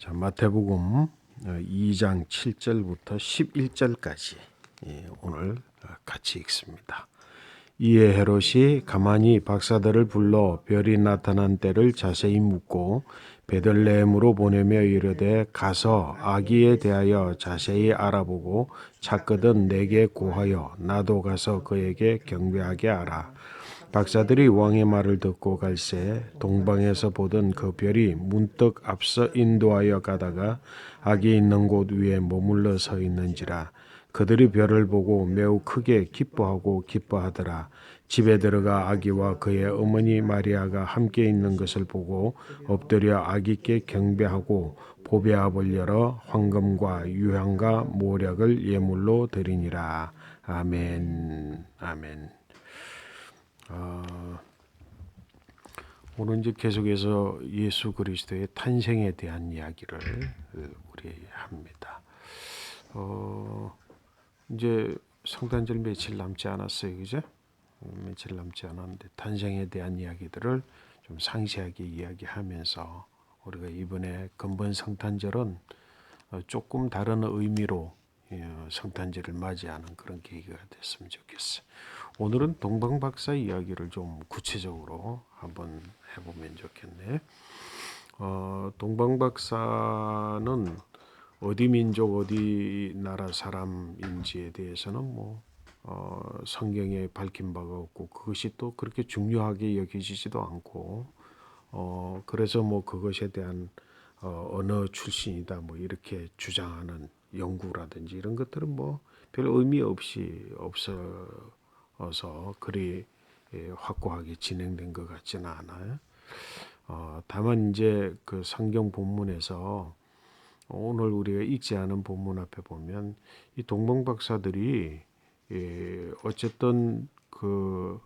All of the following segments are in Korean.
자, 마태복음 2장 7절부터 11절까지 오늘 같이 읽습니다. 이에 헤롯이 가만히 박사들을 불러 별이 나타난 때를 자세히 묻고 베들레헴으로 보내며 이르되 가서 아기에 대하여 자세히 알아보고 찾거든 내게 고하여 나도 가서 그에게 경배하게 하라. 박사들이 왕의 말을 듣고 갈새 동방에서 보던 그 별이 문득 앞서 인도하여 가다가 아기 있는 곳 위에 머물러 서 있는지라. 그들이 별을 보고 매우 크게 기뻐하더라. 집에 들어가 아기와 그의 어머니 마리아가 함께 있는 것을 보고 엎드려 아기께 경배하고 보배압을 열어 황금과 유향과 모략을 예물로 드리니라. 아멘. 아멘. 오늘 이제 계속해서 예수 그리스도의 탄생에 대한 이야기를 우리 합니다. 이제 성탄절 며칠 남지 않았어요, 그죠? 며칠 남지 않았는데 탄생에 대한 이야기들을 좀 상세하게 이야기하면서 우리가 이번에 근본 성탄절은 조금 다른 의미로 성탄절을 맞이하는 그런 계기가 됐으면 좋겠어요. 오늘은 동방박사 이야기를 좀 구체적으로 한번 해보면 좋겠네. 동방박사는 어디 민족 어디 나라 사람인지에 대해서는 성경에 밝힌 바가 없고 그것이 또 그렇게 중요하게 여기지도 않고 그래서 그것에 대한 언어 출신이다 이렇게 주장하는 연구라든지 이런 것들은 별 의미 없이 없어서 그리 확고하게 진행된 것 같지는 않아요. 다만 이제 그 성경 본문에서 오늘 우리가 읽지 않은 본문 앞에 보면 이 동방박사들이 어쨌든 그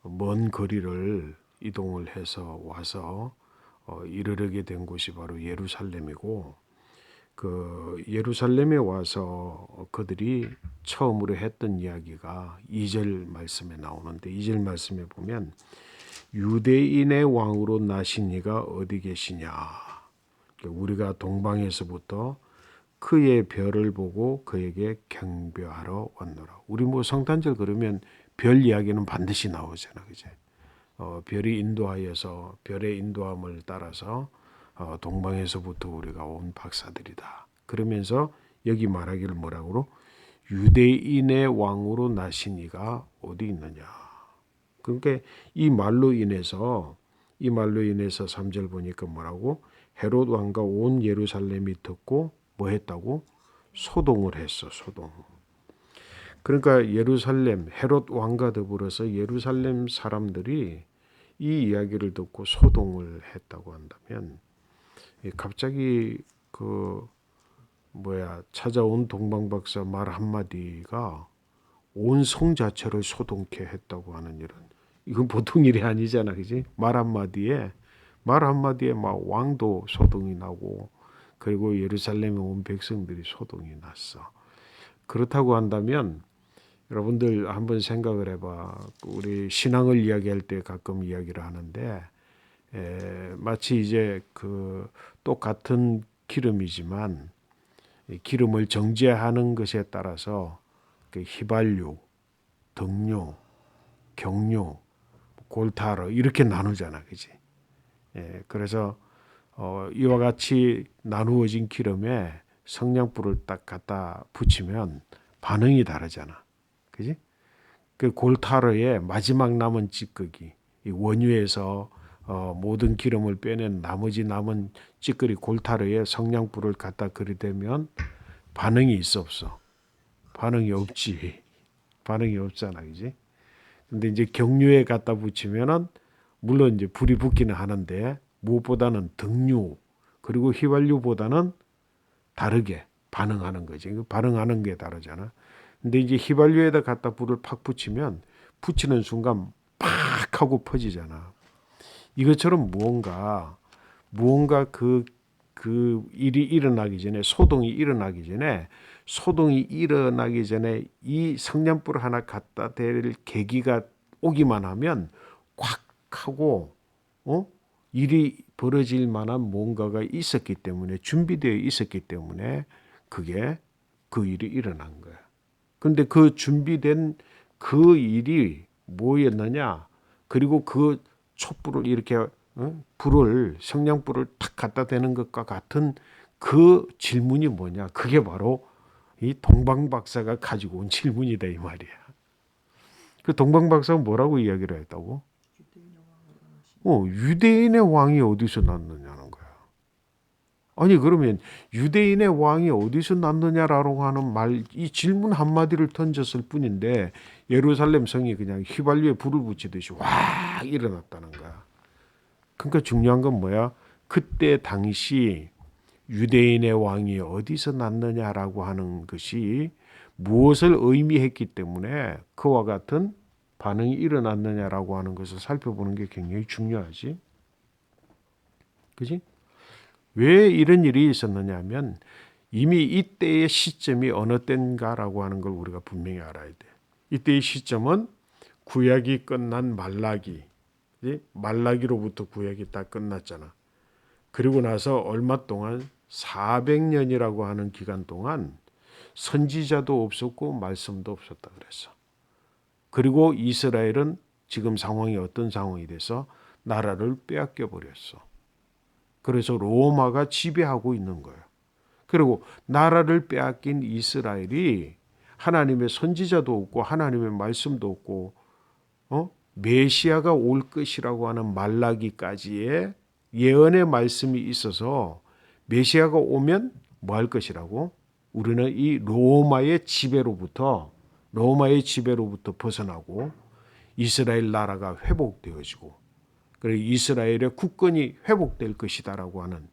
먼 거리를 이동을 해서 와서 이르게 된 곳이 바로 예루살렘이고 그 예루살렘에 와서 그들이 처음으로 했던 이야기가 2절 말씀에 나오는데 2절 말씀에 보면 유대인의 왕으로 나신 이가 어디 계시냐. 우리가 동방에서부터 그의 별을 보고 그에게 경배하러 왔노라. 우리 성탄절 그러면 별 이야기는 반드시 나오잖아, 그제? 별이 인도하여서 별의 인도함을 따라서 동방에서부터 우리가 온 박사들이다. 그러면서 여기 말하기를 뭐라고? 유대인의 왕으로 나신 이가 어디 있느냐. 그러니까 이 말로 인해서 3절 보니까 뭐라고? 헤롯 왕과 온 예루살렘이 듣고 뭐 했다고? 소동을 했어. 소동. 그러니까 예루살렘 헤롯 왕과 더불어서 예루살렘 사람들이 이 이야기를 듣고 소동을 했다고 한다면 갑자기 찾아온 동방박사 말 한마디가 온 성 자체를 소동케 했다고 하는 일은 이건 보통 일이 아니잖아, 그지? 말 한마디에 막 왕도 소동이 나고 그리고 예루살렘에 온 백성들이 소동이 났어. 그렇다고 한다면 여러분들 한번 생각을 해봐. 우리 신앙을 이야기할 때 가끔 이야기를 하는데 마치 이제 그 똑같은 기름이지만 기름을 정제하는 것에 따라서 그 휘발유, 등유, 경유, 골타르 이렇게 나누잖아, 그지? 그래서 이와 같이 나누어진 기름에 성냥불을 딱 갖다 붙이면 반응이 다르잖아, 그지? 그 골타르의 마지막 남은 찌꺼기, 이 원유에서 모든 기름을 빼낸 나머지 남은 찌꺼기 골타르에 성냥불을 갖다 들이대면 반응이 있어 없어? 반응이 없지. 반응이 없잖아, 그지? 근데 이제 경유에 갖다 붙이면은 물론 이제 불이 붙기는 하는데 무엇보다는 등유 그리고 휘발유보다는 다르게 반응하는 거지. 반응하는 게 다르잖아. 근데 이제 휘발유에다 갖다 불을 팍 붙이면 붙이는 순간 팍 하고 퍼지잖아. 이것처럼 무언가 그 일이 일어나기 전에 소동이 일어나기 전에 이 성냥불 하나 갖다 댈 계기가 오기만 하면 꽉 하고 일이 벌어질 만한 뭔가가 있었기 때문에 준비되어 있었기 때문에 그게 그 일이 일어난 거야. 근데 그 준비된 그 일이 뭐였느냐? 그리고 그 촛불을 이렇게 불을 성냥불을 탁 갖다 대는 것과 같은 그 질문이 뭐냐? 그게 바로 이 동방박사가 가지고 온 질문이다 이 말이야. 그 동방박사가 뭐라고 이야기를 했다고? 유대인의 왕이 어디서 났느냐는 거야. 아니 그러면 유대인의 왕이 어디서 났느냐라고 하는 말, 이 질문 한마디를 던졌을 뿐인데 예루살렘 성이 그냥 휘발유에 불을 붙이듯이 확 일어났다는 거야. 그러니까 중요한 건 뭐야? 그때 당시 유대인의 왕이 어디서 났느냐라고 하는 것이 무엇을 의미했기 때문에 그와 같은 반응이 일어났느냐라고 하는 것을 살펴보는 게 굉장히 중요하지. 그지? 왜 이런 일이 있었느냐 하면 이미 이때의 시점이 어느 때인가라고 하는 걸 우리가 분명히 알아야 돼. 이때의 시점은 구약이 끝난 말라기. 말라기로부터 구약이 다 끝났잖아. 그리고 나서 얼마 동안 400년이라고 하는 기간 동안 선지자도 없었고 말씀도 없었다 그랬어. 그리고 이스라엘은 지금 상황이 어떤 상황이 돼서 나라를 빼앗겨 버렸어. 그래서 로마가 지배하고 있는 거예요. 그리고 나라를 빼앗긴 이스라엘이 하나님의 선지자도 없고 하나님의 말씀도 없고 메시아가 올 것이라고 하는 말라기까지의 예언의 말씀이 있어서 메시아가 오면 뭐 할 것이라고? 우리는 이 로마의 지배로부터 벗어나고 이스라엘 나라가 회복되어지고 그리고 이스라엘의 국권이 회복될 것이다라고 하는,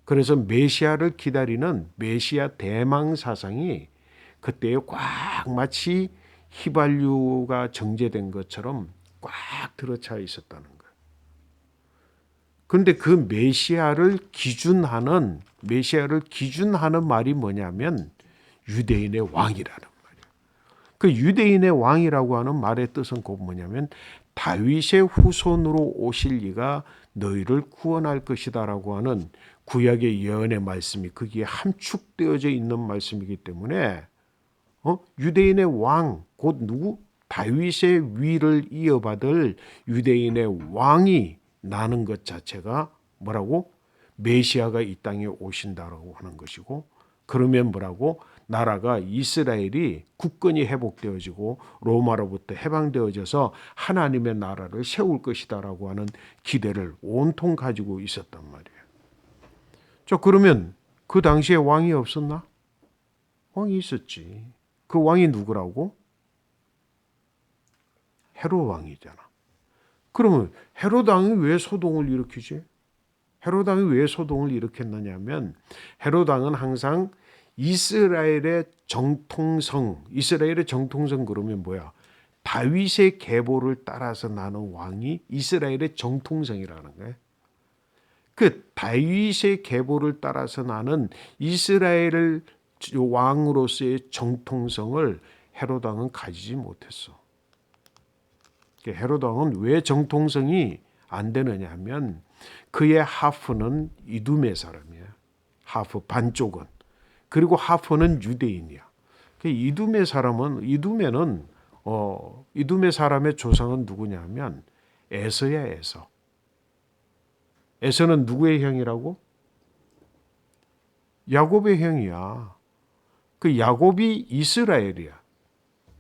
그래서 메시아를 기다리는 메시아 대망 사상이 그때에 꽉 마치 휘발유가 정제된 것처럼 꽉 들어차 있었다는 거예요. 그런데 그 메시아를 기준하는 말이 뭐냐면 유대인의 왕이라는 말이에요. 그 유대인의 왕이라고 하는 말의 뜻은 곧 뭐냐면 다윗의 후손으로 오실 이가 너희를 구원할 것이다라고 하는 구약의 예언의 말씀이 거기에 함축되어져 있는 말씀이기 때문에 유대인의 왕, 곧 누구? 다윗의 위를 이어받을 유대인의 왕이 나는 것 자체가 뭐라고? 메시아가 이 땅에 오신다라고 하는 것이고, 그러면 뭐라고? 나라가 이스라엘이 국권이 회복되어지고 로마로부터 해방되어져서 하나님의 나라를 세울 것이다라고 하는 기대를 온통 가지고 있었단 말이에요. 자, 그러면 그 당시에 왕이 없었나? 왕이 있었지. 그 왕이 누구라고? 헤롯 왕이잖아. 그러면 헤롯 왕이 왜 소동을 일으키지? 헤롯 왕이 왜 소동을 일으켰느냐면 헤롯 왕은 항상 이스라엘의 정통성 그러면 뭐야? 다윗의 계보를 따라서 나는 왕이 이스라엘의 정통성이라는 거예요. 그 다윗의 계보를 따라서 나는 이스라엘을 왕으로서의 정통성을 헤롯 왕은 가지지 못했어. 헤롯 왕은 왜 정통성이 안 되느냐 하면 그의 하프는 이두메 사람이야. 하프 반쪽은. 그리고 하프는 유대인이야. 이두메 사람의 조상은 누구냐면 에서야, 에서. 에서는 누구의 형이라고? 야곱의 형이야. 그 야곱이 이스라엘이야.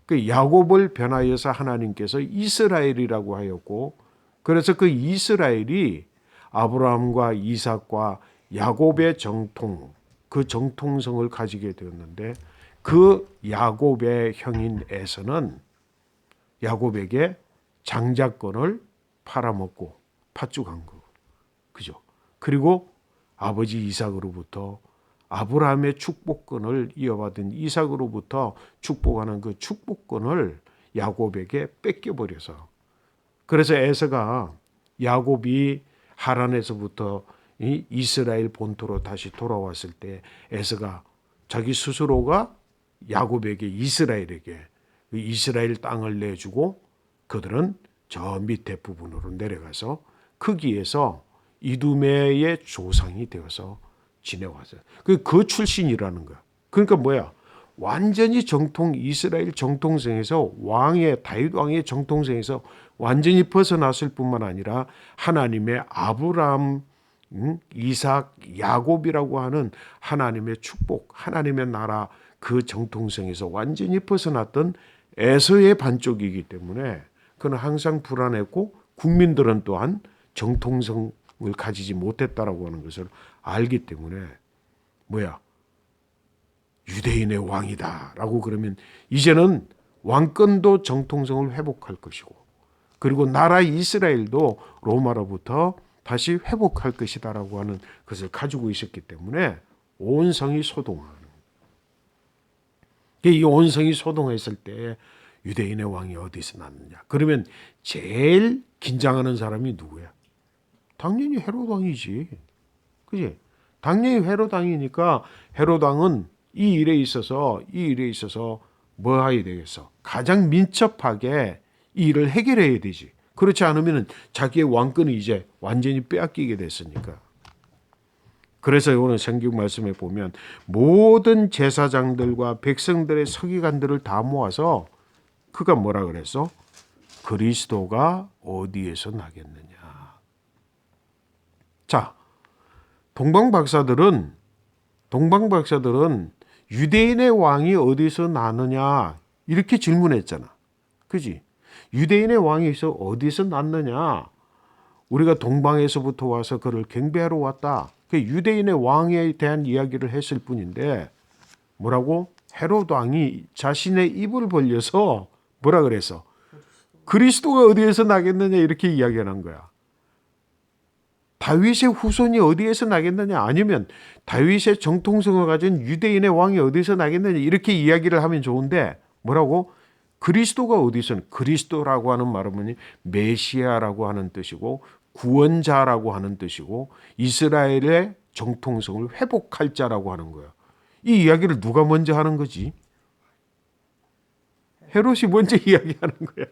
그 야곱을 변하여서 하나님께서 이스라엘이라고 하였고, 그래서 그 이스라엘이 아브라함과 이삭과 야곱의 정통, 그 정통성을 가지게 되었는데, 그 야곱의 형인 에서는 야곱에게 장자권을 팔아먹고 팥죽한 거, 그죠? 그리고 아버지 이삭으로부터 아브라함의 축복권을 이어받은 이삭으로부터 축복하는 그 축복권을 야곱에게 뺏겨버려서, 그래서 에서가 야곱이 하란에서부터 이스라엘 본토로 다시 돌아왔을 때 에서가 자기 스스로가 야곱에게 이스라엘 땅을 내주고 그들은 저 밑에 부분으로 내려가서 거기에서 이두메의 조상이 되어서 지내왔어요. 그 출신이라는 거야. 그러니까 뭐야? 완전히 이스라엘 정통성에서 다윗 왕의 정통성에서 완전히 벗어났을 뿐만 아니라 하나님의 아브라함, 이삭, 야곱이라고 하는 하나님의 축복, 하나님의 나라 그 정통성에서 완전히 벗어났던 에서의 반쪽이기 때문에 그는 항상 불안했고 국민들은 또한 정통성을 가지지 못했다라고 하는 것을 알기 때문에 뭐야? 유대인의 왕이다라고 그러면 이제는 왕권도 정통성을 회복할 것이고 그리고 나라 이스라엘도 로마로부터 다시 회복할 것이다라고 하는 것을 가지고 있었기 때문에 온 성이 소동하는. 이 온 성이 소동했을 때 유대인의 왕이 어디서 났느냐? 그러면 제일 긴장하는 사람이 누구야? 당연히 헤롯 왕이지. 그지? 당연히 헤롯 왕이니까 헤롯 왕은 이 일에 있어서 뭐 해야 되겠어? 가장 민첩하게 이 일을 해결해야 되지. 그렇지 않으면 자기의 왕권을 이제 완전히 빼앗기게 됐으니까. 그래서 오늘 성경 말씀에 보면 모든 제사장들과 백성들의 서기관들을 다 모아서 그가 뭐라 그랬어? 그리스도가 어디에서 나겠느냐. 자, 동방박사들은 유대인의 왕이 어디서 나느냐 이렇게 질문했잖아. 그지? 유대인의 왕이 어디서 났느냐? 우리가 동방에서부터 와서 그를 경배하러 왔다. 그 유대인의 왕에 대한 이야기를 했을 뿐인데 뭐라고? 헤롯 왕이 자신의 입을 벌려서 뭐라 그랬어? 그리스도가 어디에서 나겠느냐 이렇게 이야기하는 거야. 다윗의 후손이 어디에서 나겠느냐 아니면 다윗의 정통성을 가진 유대인의 왕이 어디서 나겠느냐 이렇게 이야기를 하면 좋은데 뭐라고? 그리스도가 어디서? 그리스도라고 하는 말은 뭐니? 메시아라고 하는 뜻이고 구원자라고 하는 뜻이고 이스라엘의 정통성을 회복할 자라고 하는 거야. 이 이야기를 누가 먼저 하는 거지? 헤롯이 먼저 이야기하는 거야.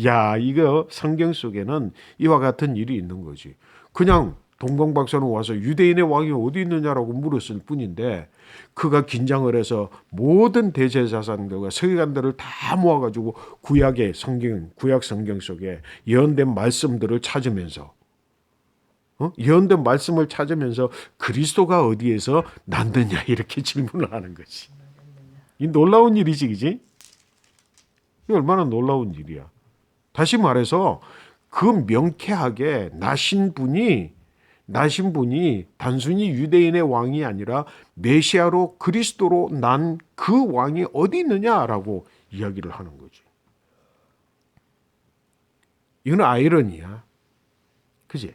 야, 이거 성경 속에는 이와 같은 일이 있는 거지. 그냥 동방박사는 와서 유대인의 왕이 어디 있느냐라고 물었을 뿐인데 그가 긴장을 해서 모든 대제사장들과 서기관들을 다 모아가지고 구약 성경 속에 예언된 말씀들을 찾으면서 예언된 말씀을 찾으면서 그리스도가 어디에서 났느냐 이렇게 질문을 하는 거지. 이 놀라운 일이지, 그지? 이 얼마나 놀라운 일이야. 다시 말해서 그 명쾌하게 나신 분이 단순히 유대인의 왕이 아니라 메시아로 그리스도로 난 그 왕이 어디 있느냐라고 이야기를 하는 거지. 이건 아이러니야. 그지?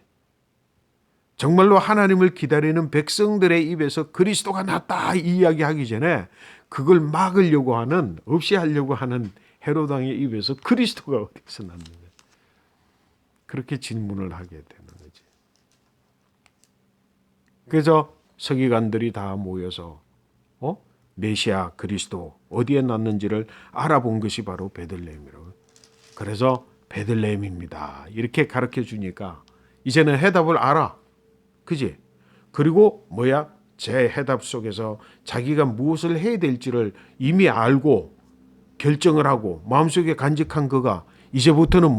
정말로 하나님을 기다리는 백성들의 입에서 그리스도가 났다 이 이야기하기 전에 그걸 막으려고 하는, 없이 하려고 하는 헤롯 왕의 입에서 그리스도가 어디서 났느냐. 그렇게 질문을 하게 되는 거지. 그래서 서기관들이 다 모여서 메시아 그리스도 어디에 났는지를 알아본 것이 바로 베들레헴이라고. 그래서 베들레헴입니다. 이렇게 가르쳐 주니까 이제는 해답을 알아. 그지? 그리고 제 해답 속에서 자기가 무엇을 해야 될지를 이미 알고 결정을 하고 마음속에 간직한 그가 이제부터는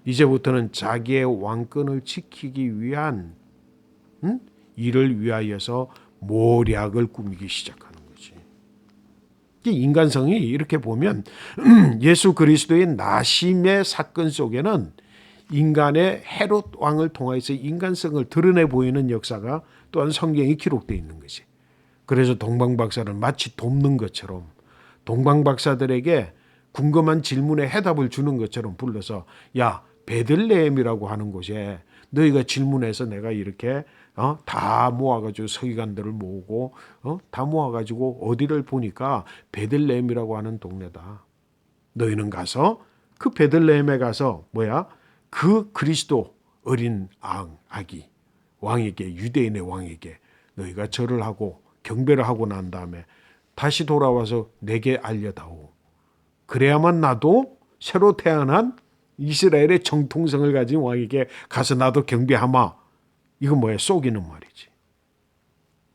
이제부터는 자기의 왕권을 지키기 위한 일을 위하여서 모략을 꾸미기 시작하는 거지. 인간성이 이렇게 보면 예수 그리스도의 나심의 사건 속에는 인간의 헤롯 왕을 통해서 인간성을 드러내 보이는 역사가 또한 성경에 기록되어 있는 것이. 그래서 동방박사를 마치 돕는 것처럼 동방박사들에게 궁금한 질문에 해답을 주는 것처럼 불러서 야, 베들레헴이라고 하는 곳에 너희가 질문해서 내가 이렇게 다 모아가지고 서기관들을 모으고 다 모아가지고 어디를 보니까 베들레헴이라고 하는 동네다. 너희는 가서 그 베들레헴에 가서 그 그리스도 어린 아기 왕에게, 유대인의 왕에게 너희가 절을 하고 경배를 하고 난 다음에 다시 돌아와서 내게 알려다오. 그래야만 나도 새로 태어난 이스라엘의 정통성을 가진 왕에게 가서 나도 경배하마. 이건 뭐야? 속이는 말이지.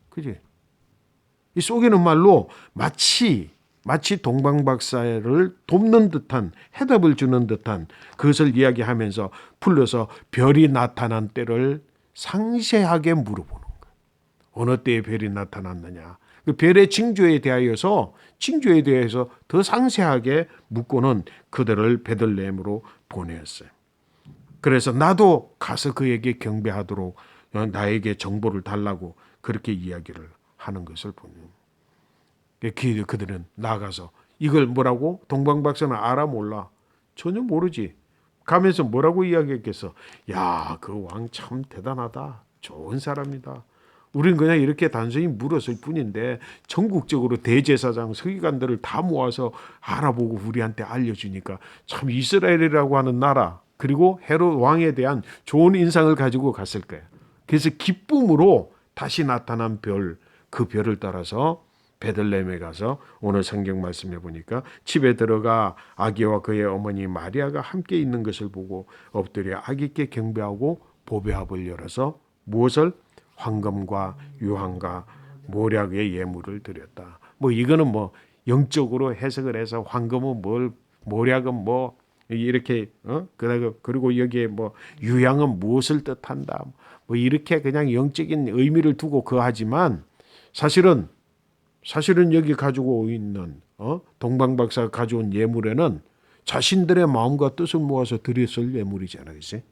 그지? 이 속이는 말로 마치 동방박사를 돕는 듯한, 해답을 주는 듯한 그것을 이야기하면서 풀려서 별이 나타난 때를 상세하게 물어보는 거예요. 어느 때에 별이 나타났느냐. 그 별의 징조에 대하여서 더 상세하게 묻고는 그들을 베들레헴으로 보내었어요. 그래서 나도 가서 그에게 경배하도록 나에게 정보를 달라고 그렇게 이야기를 하는 것을 보면 그들은 나가서 이걸 뭐라고? 동방박사는 알아 몰라? 전혀 모르지. 가면서 뭐라고 이야기했겠어? 야, 그 왕 참 대단하다. 좋은 사람이다. 우린 그냥 이렇게 단순히 물었을 뿐인데 전국적으로 대제사장, 서기관들을 다 모아서 알아보고 우리한테 알려주니까 참 이스라엘이라고 하는 나라 그리고 헤롯 왕에 대한 좋은 인상을 가지고 갔을 거예요. 그래서 기쁨으로 다시 나타난 별, 그 별을 따라서 베들레헴에 가서 오늘 성경 말씀해 보니까 집에 들어가 아기와 그의 어머니 마리아가 함께 있는 것을 보고 엎드려 아기께 경배하고 보배합을 열어서 무엇을? 황금과 유황과 모략의 예물을 드렸다. 뭐 이거는 뭐 영적으로 해석을 해서 황금은 뭘, 모략은 뭐 이렇게 그리고 여기에 뭐 유향은 무엇을 뜻한다. 뭐 이렇게 그냥 영적인 의미를 두고 하지만 사실은 여기 가지고 있는 동방박사가 가져온 예물에는 자신들의 마음과 뜻을 모아서 드렸을 예물이잖아요. 그치?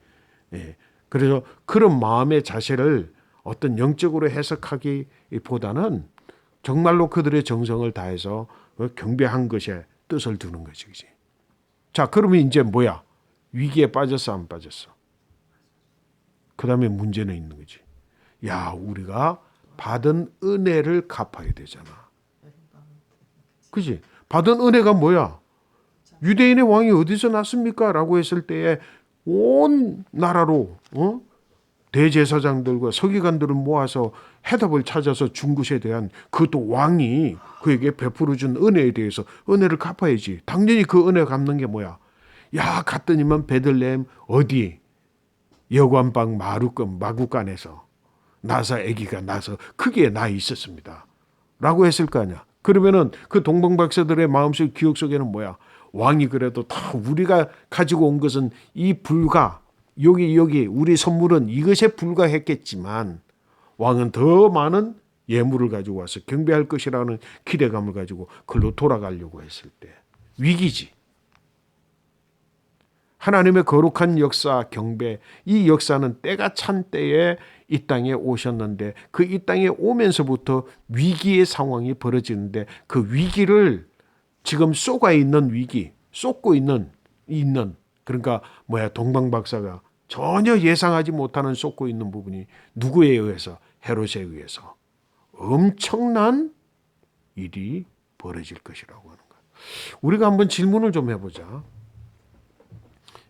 예. 그래서 그런 마음의 자세를 어떤 영적으로 해석하기보다는 정말로 그들의 정성을 다해서 경배한 것에 뜻을 두는 거지. 그치? 자, 그러면 이제 뭐야? 위기에 빠졌어, 안 빠졌어? 그 다음에 문제는 있는 거지. 야, 우리가 받은 은혜를 갚아야 되잖아. 그지? 받은 은혜가 뭐야? 유대인의 왕이 어디서 났습니까? 라고 했을 때에 온 나라로 대제사장들과 서기관들을 모아서 해답을 찾아서 준 것에 대한 그것도 왕이 그에게 베풀어 준 은혜에 대해서 은혜를 갚아야지. 당연히 그 은혜 갚는 게 뭐야? 야, 갔더니만 베들레헴 어디 여관방 마구간에서 나사 아기가 나서 크게 나 있었습니다. 라고 했을 거 아니야. 그러면은 그 동방박사들의 마음속 기억 속에는 뭐야? 왕이 그래도 다 우리가 가지고 온 것은 이 불과 여기 우리 선물은 이것에 불과했겠지만 왕은 더 많은 예물을 가지고 와서 경배할 것이라는 기대감을 가지고 그걸로 돌아가려고 했을 때 위기지. 하나님의 거룩한 역사, 경배, 이 역사는 때가 찬 때에 이 땅에 오셨는데 그 이 땅에 오면서부터 위기의 상황이 벌어지는데 그 위기를 지금 쏟고 있는 그러니까 동방박사가 전혀 예상하지 못하는 쏟고 있는 부분이 누구에 의해서? 헤롯에 의해서 엄청난 일이 벌어질 것이라고 하는 거예요. 우리가 한번 질문을 좀 해보자.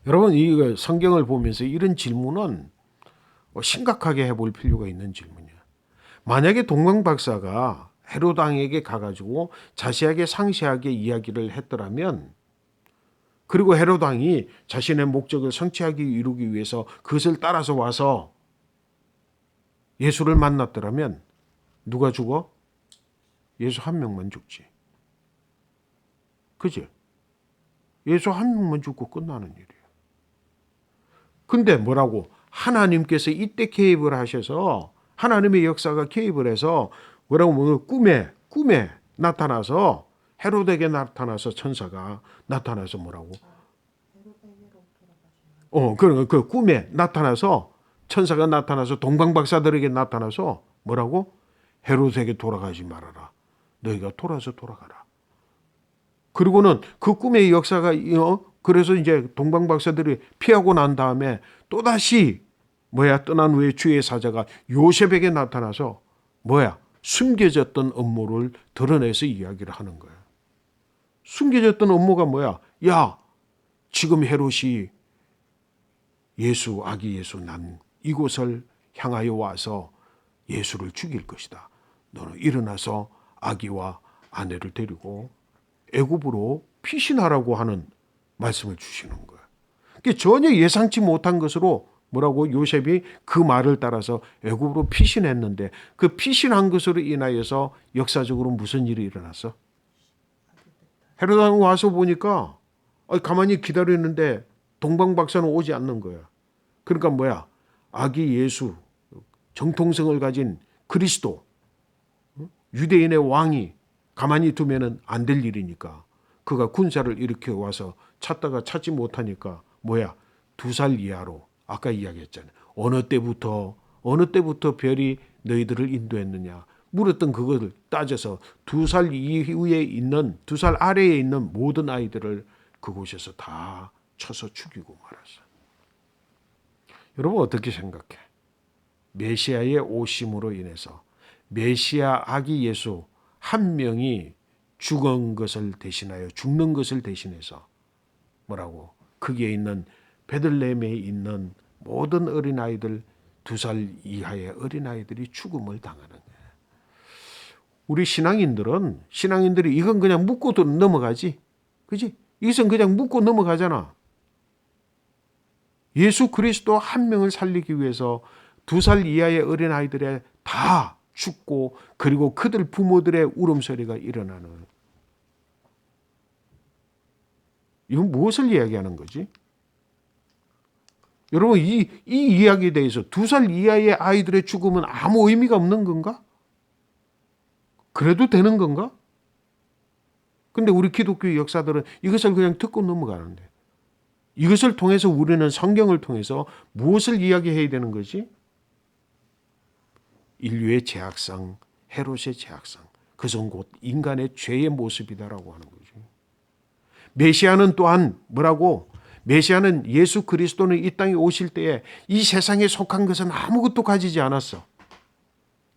여러분, 이 성경을 보면서 이런 질문은 심각하게 해볼 필요가 있는 질문이야. 만약에 동방박사가 헤롯 왕에게 가가지고 자세하게 상세하게 이야기를 했더라면, 그리고 헤롯 왕이 자신의 목적을 성취하기 이루기 위해서 그것을 따라서 와서 예수를 만났더라면 누가 죽어? 예수 한 명만 죽지. 그지? 예수 한 명만 죽고 끝나는 일이야. 근데 뭐라고? 하나님께서 이때 개입을 하셔서 하나님의 역사가 개입을 해서 뭐라고? 꿈에 나타나서 헤롯에게 나타나서 천사가 나타나서 뭐라고? 그 꿈에 나타나서 천사가 나타나서 동방박사들에게 나타나서 뭐라고? 헤롯에게 돌아가지 말아라. 너희가 돌아가라. 그리고는 그 꿈의 역사가 그래서 이제 동방박사들이 피하고 난 다음에 또다시 떠난 후에 주의 사자가 요셉에게 나타나서 숨겨졌던 업무를 드러내서 이야기를 하는 거야. 숨겨졌던 업무가 뭐야? 야, 지금 헤롯이 아기 예수 난 이곳을 향하여 와서 예수를 죽일 것이다. 너는 일어나서 아기와 아내를 데리고 애굽으로 피신하라고 하는 말씀을 주시는 거야. 그게 전혀 예상치 못한 것으로 뭐라고 요셉이 그 말을 따라서 애굽으로 피신했는데 그 피신한 것으로 인하여서 역사적으로 무슨 일이 일어났어? 헤롯 왕 와서 보니까 가만히 기다리는데 동방박사는 오지 않는 거야. 그러니까 뭐야? 아기 예수, 정통성을 가진 그리스도, 유대인의 왕이 가만히 두면은 안 될 일이니까 그가 군사를 일으켜 와서 찾다가 찾지 못하니까 뭐야? 2살 이하로 아까 이야기했잖아요. 어느 때부터 별이 너희들을 인도했느냐 물었던 그것을 따져서 2살 이후에 있는 2살 아래에 있는 모든 아이들을 그곳에서 다 쳐서 죽이고 말았어. 여러분 어떻게 생각해? 메시아의 오심으로 인해서 메시아 아기 예수 한 명이 죽은 것을 대신하여 죽는 것을 대신해서 뭐라고? 거기에 있는 베들레헴에 있는 모든 어린아이들 2살 이하의 어린아이들이 죽음을 당하는 거예요. 우리 신앙인들이 이건 그냥 묻고 넘어가지. 그지? 이것은 그냥 묻고 넘어가잖아. 예수 그리스도 한 명을 살리기 위해서 2살 이하의 어린아이들의 다 죽고 그리고 그들 부모들의 울음소리가 일어나는. 이건 무엇을 이야기하는 거지? 여러분 이 이야기에 대해서 2살 이하의 아이들의 죽음은 아무 의미가 없는 건가? 그래도 되는 건가? 근데 우리 기독교 역사들은 이것을 그냥 듣고 넘어가는데 이것을 통해서 우리는 성경을 통해서 무엇을 이야기해야 되는 거지? 인류의 죄악상, 헤롯의 죄악상, 그것은 곧 인간의 죄의 모습이다라고 하는 거죠. 메시아는 또한 뭐라고? 메시아는 예수 그리스도는 이 땅에 오실 때에 이 세상에 속한 것은 아무것도 가지지 않았어.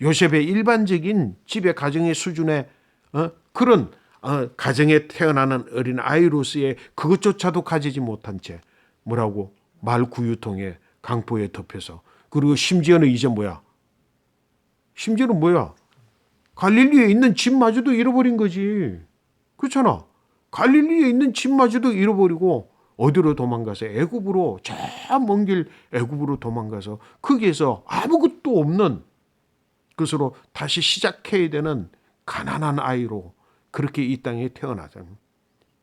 요셉의 일반적인 집의 가정의 수준의 그런 가정에 태어나는 어린 아이로서의 그것조차도 가지지 못한 채 뭐라고? 말 구유통에 강포에 덮여서 그리고 심지어는 이제 뭐야? 심지어는 뭐야? 갈릴리에 있는 집마저도 잃어버린 거지. 그렇잖아. 갈릴리에 있는 집마저도 잃어버리고 어디로 도망가서 애굽으로 저 먼 길 애굽으로 도망가서 거기에서 아무것도 없는 것으로 다시 시작해야 되는 가난한 아이로 그렇게 이 땅에 태어나잖아.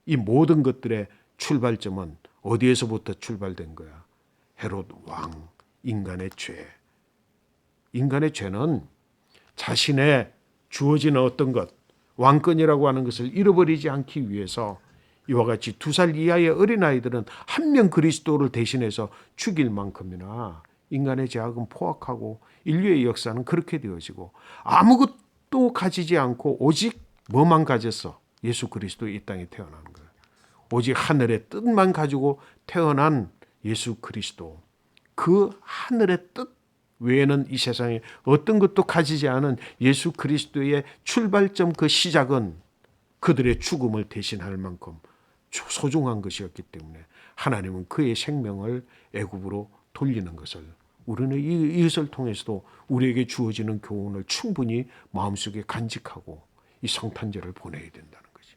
이 모든 것들의 출발점은 어디에서부터 출발된 거야? 헤롯 왕, 인간의 죄. 인간의 죄는 자신의 주어진 어떤 것, 왕권이라고 하는 것을 잃어버리지 않기 위해서 이와 같이 2살 이하의 어린아이들은 한 명 그리스도를 대신해서 죽일 만큼이나 인간의 죄악은 포악하고 인류의 역사는 그렇게 되어지고 아무것도 가지지 않고 오직 뭐만 가졌어? 예수 그리스도 이 땅에 태어나는 거예요. 오직 하늘의 뜻만 가지고 태어난 예수 그리스도. 그 하늘의 뜻 외에는 이 세상에 어떤 것도 가지지 않은 예수 그리스도의 출발점 그 시작은 그들의 죽음을 대신할 만큼 소중한 것이었기 때문에 하나님은 그의 생명을 애굽으로 돌리는 것을 우리는 이것을 통해서도 우리에게 주어지는 교훈을 충분히 마음속에 간직하고 이 성탄절을 보내야 된다는 거지.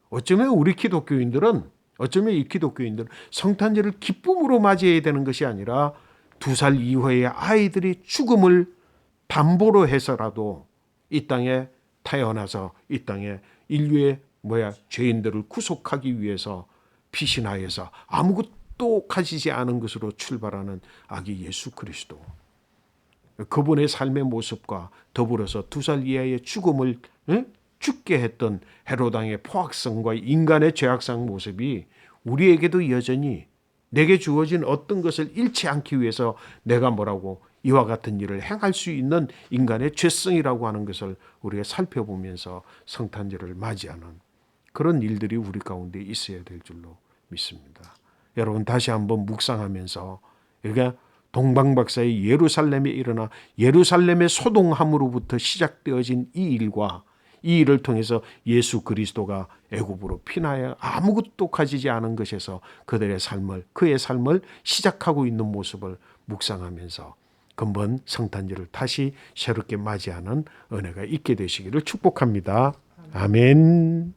어쩌면 이 기독교인들은 성탄절을 기쁨으로 맞이해야 되는 것이 아니라 2살 이후의 아이들이 죽음을 담보로 해서라도 이 땅에 태어나서 이 땅에 인류의 죄인들을 구속하기 위해서 피신하여서 아무것도 가지지 않은 것으로 출발하는 아기 예수 그리스도. 그분의 삶의 모습과 더불어서 2살 이하의 죽음을 죽게 했던 헤롯 왕의 포악성과 인간의 죄악성 모습이 우리에게도 여전히 내게 주어진 어떤 것을 잃지 않기 위해서 내가 이와 같은 일을 행할 수 있는 인간의 죄성이라고 하는 것을 우리가 살펴보면서 성탄절을 맞이하는 그런 일들이 우리 가운데 있어야 될 줄로 믿습니다. 여러분 다시 한번 묵상하면서 우리가 동방박사의 예루살렘에 일어나 예루살렘의 소동함으로부터 시작되어진 이 일과 이 일을 통해서 예수 그리스도가 애굽으로 피나여 아무것도 가지지 않은 것에서 그의 삶을 시작하고 있는 모습을 묵상하면서 금번 성탄절을 다시 새롭게 맞이하는 은혜가 있게 되시기를 축복합니다. 아멘.